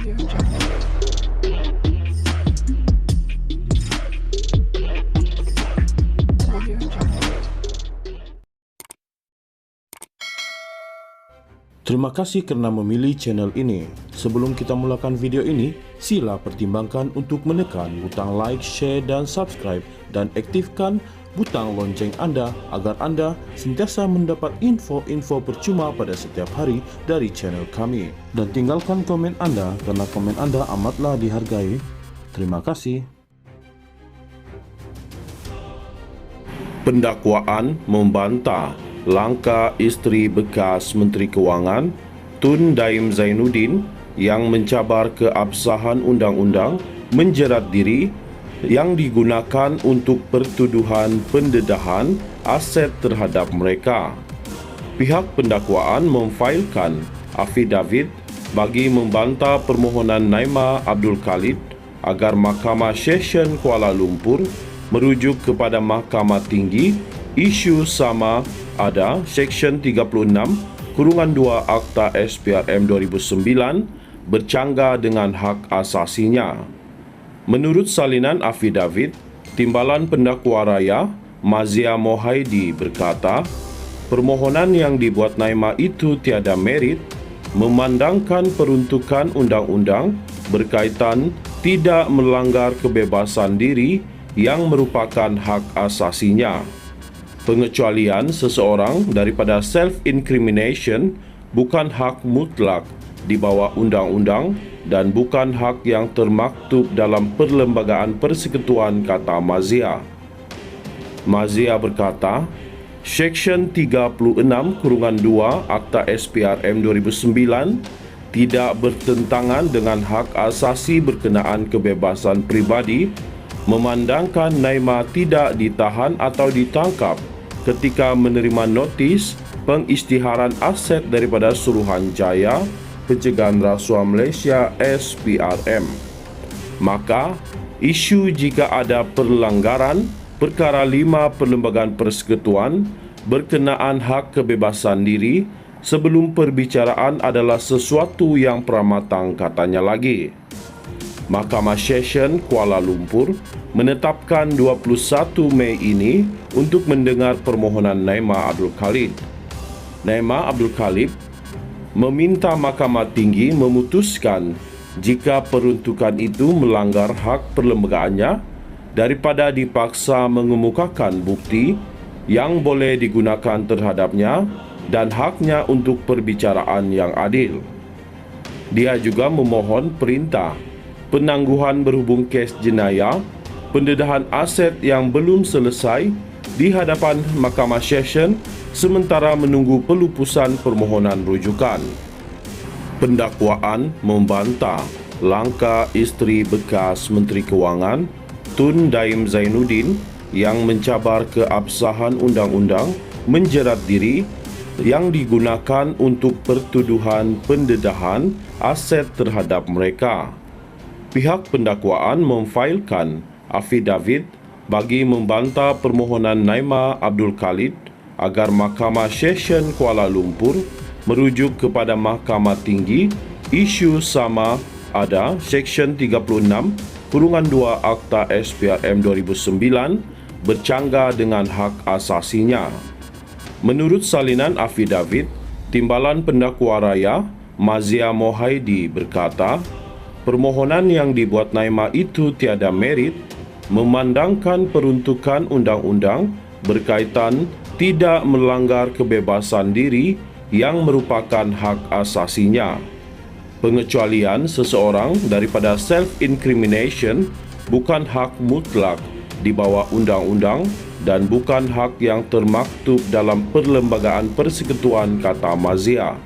Terima kasih kerana memilih channel ini. Sebelum kita mulakan video ini, sila pertimbangkan untuk menekan butang like, share dan subscribe dan aktifkan butang lonceng anda agar anda sentiasa mendapat info-info percuma pada setiap hari dari channel kami. Dan tinggalkan komen anda kerana komen anda amatlah dihargai. Terima kasih. Pendakwaan membantah langkah isteri bekas Menteri Kewangan Tun Daim Zainuddin yang mencabar keabsahan undang-undang menjerat diri yang digunakan untuk pertuduhan pendedahan aset terhadap mereka. Pihak pendakwaan memfailkan afidavit bagi membantah permohonan Naimah Abdul Khalid agar Mahkamah Session Kuala Lumpur merujuk kepada Mahkamah Tinggi isu sama ada Seksyen 36 kurungan 2 Akta SPRM 2009 bercanggah dengan hak asasinya. Menurut salinan afidavit, Timbalan Pendakwa Raya Mazia Mohaidi berkata, permohonan yang dibuat Naimah itu tiada merit, memandangkan peruntukan undang-undang berkaitan tidak melanggar kebebasan diri yang merupakan hak asasinya. Pengecualian seseorang daripada self-incrimination bukan hak mutlak di bawah undang-undang dan bukan hak yang termaktub dalam Perlembagaan Persekutuan, kata Mazia. Mazia berkata, Seksyen 36 kurungan 2 Akta SPRM 2009 tidak bertentangan dengan hak asasi berkenaan kebebasan pribadi, memandangkan Naimah tidak ditahan atau ditangkap ketika menerima notis pengisytiharan aset daripada Suruhanjaya Pencegahan Rasuah Malaysia SPRM. Maka, isu jika ada perlanggaran Perkara 5 Perlembagaan Persekutuan berkenaan hak kebebasan diri sebelum perbicaraan adalah sesuatu yang pramatang, katanya lagi. Mahkamah Session Kuala Lumpur menetapkan 21 Mei ini untuk mendengar permohonan Naimah Abdul Khalid. Naimah Abdul Khalid meminta Mahkamah Tinggi memutuskan jika peruntukan itu melanggar hak perlembagaannya daripada dipaksa mengemukakan bukti yang boleh digunakan terhadapnya dan haknya untuk perbicaraan yang adil. Dia juga memohon perintah penangguhan berhubung kes jenayah pendedahan aset yang belum selesai di hadapan Mahkamah Session sementara menunggu pelupusan permohonan rujukan. Pendakwaan membantah langkah isteri bekas Menteri Kewangan Tun Daim Zainuddin yang mencabar keabsahan undang-undang menjerat diri yang digunakan untuk pertuduhan pendedahan aset terhadap mereka. Pihak pendakwaan memfailkan afidavit bagi membantah permohonan Naimah Abdul Khalid agar Mahkamah Session Kuala Lumpur merujuk kepada Mahkamah Tinggi isu sama ada Seksyen 36 kurungan 2 Akta SPRM 2009 bercanggah dengan hak asasinya. Menurut salinan afidavit, Timbalan Pendakwa Raya Mazia Mohaidi berkata, permohonan yang dibuat Naimah itu tiada merit, memandangkan peruntukan undang-undang berkaitan tidak melanggar kebebasan diri yang merupakan hak asasinya. Pengecualian seseorang daripada self-incrimination bukan hak mutlak di bawah undang-undang dan bukan hak yang termaktub dalam Perlembagaan Persekutuan, kata Mazia.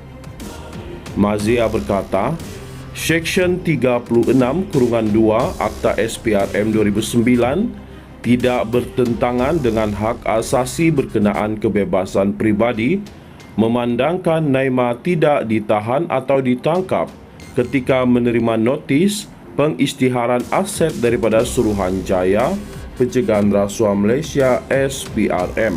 Mazia berkata, Seksyen 36 kurungan 2 Akta SPRM 2009 tidak bertentangan dengan hak asasi berkenaan kebebasan pribadi, memandangkan Naimah tidak ditahan atau ditangkap ketika menerima notis pengisytiharan aset daripada Suruhanjaya Pencegahan Rasuah Malaysia SPRM.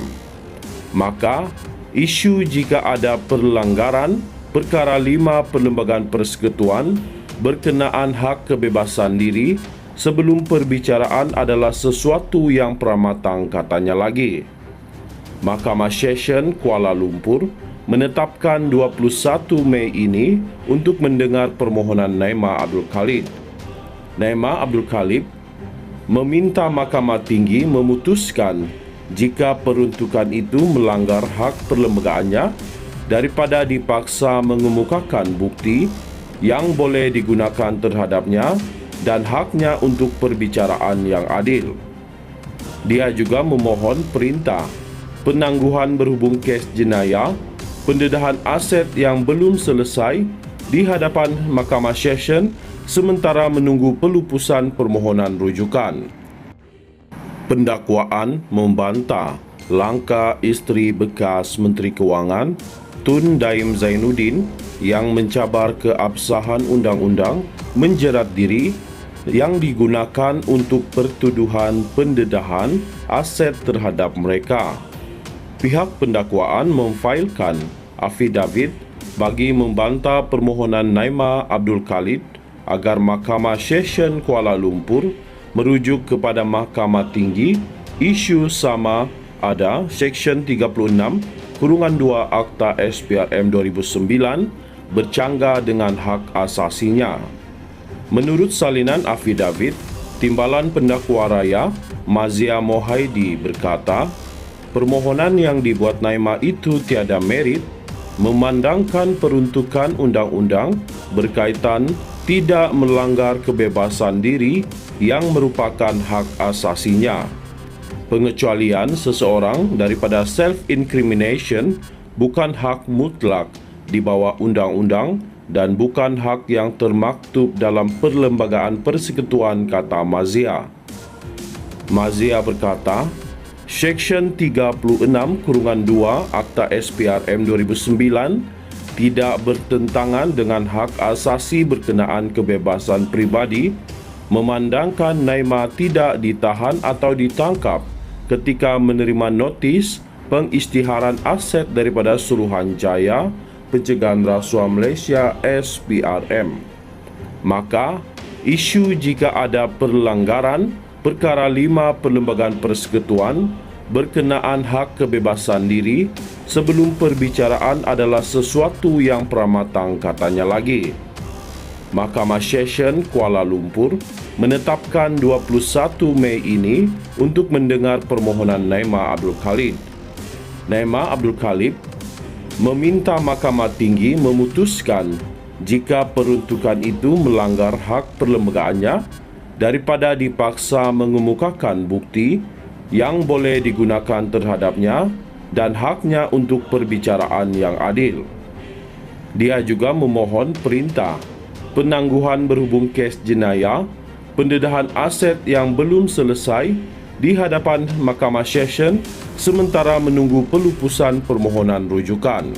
Maka, isu jika ada perlanggaran Perkara 5 Perlembagaan Persekutuan berkenaan hak kebebasan diri sebelum perbicaraan adalah sesuatu yang pramatang, katanya lagi. Mahkamah Session Kuala Lumpur menetapkan 21 Mei ini untuk mendengar permohonan Naimah Abdul Khalid. Naimah Abdul Khalid meminta Mahkamah Tinggi memutuskan jika peruntukan itu melanggar hak perlembagaannya daripada dipaksa mengemukakan bukti yang boleh digunakan terhadapnya dan haknya untuk perbicaraan yang adil. Dia juga memohon perintah penangguhan berhubung kes jenayah pendedahan aset yang belum selesai di hadapan Mahkamah Session sementara menunggu pelupusan permohonan rujukan. Pendakwaan membantah langkah isteri bekas Menteri Kewangan Tun Daim Zainuddin yang mencabar keabsahan undang-undang menjerat diri yang digunakan untuk pertuduhan pendedahan aset terhadap mereka. Pihak pendakwaan memfailkan afidavit bagi membantah permohonan Naimah Abdul Khalid agar Mahkamah Session Kuala Lumpur merujuk kepada Mahkamah Tinggi isu sama ada Seksyen 36(2) Akta SPRM 2009 bercanggah dengan hak asasinya. Menurut salinan afidavit, Timbalan Pendakwa Raya Mazia Mohaidi berkata, permohonan yang dibuat Naimah itu tiada merit, memandangkan peruntukan undang-undang berkaitan tidak melanggar kebebasan diri yang merupakan hak asasinya. Pengecualian seseorang daripada self-incrimination bukan hak mutlak di bawah undang-undang dan bukan hak yang termaktub dalam Perlembagaan Persekutuan, kata Mazia. Mazia berkata, Seksyen 36(2) Akta SPRM 2009 tidak bertentangan dengan hak asasi berkenaan kebebasan pribadi, memandangkan Naimah tidak ditahan atau ditangkap ketika menerima notis pengisytiharan aset daripada Suruhanjaya Pencegahan Rasuah Malaysia SPRM. Maka, isu jika ada perlanggaran Perkara 5 Perlembagaan Persekutuan berkenaan hak kebebasan diri sebelum perbicaraan adalah sesuatu yang pramatang, katanya lagi. Mahkamah Session Kuala Lumpur menetapkan 21 Mei ini untuk mendengar permohonan Naimah Abdul Khalid. Naimah Abdul Khalid meminta Mahkamah Tinggi memutuskan jika peruntukan itu melanggar hak perlembagaannya daripada dipaksa mengemukakan bukti yang boleh digunakan terhadapnya dan haknya untuk perbicaraan yang adil. Dia juga memohon perintah penangguhan berhubung kes jenayah pendedahan aset yang belum selesai di hadapan Mahkamah Session sementara menunggu pelupusan permohonan rujukan.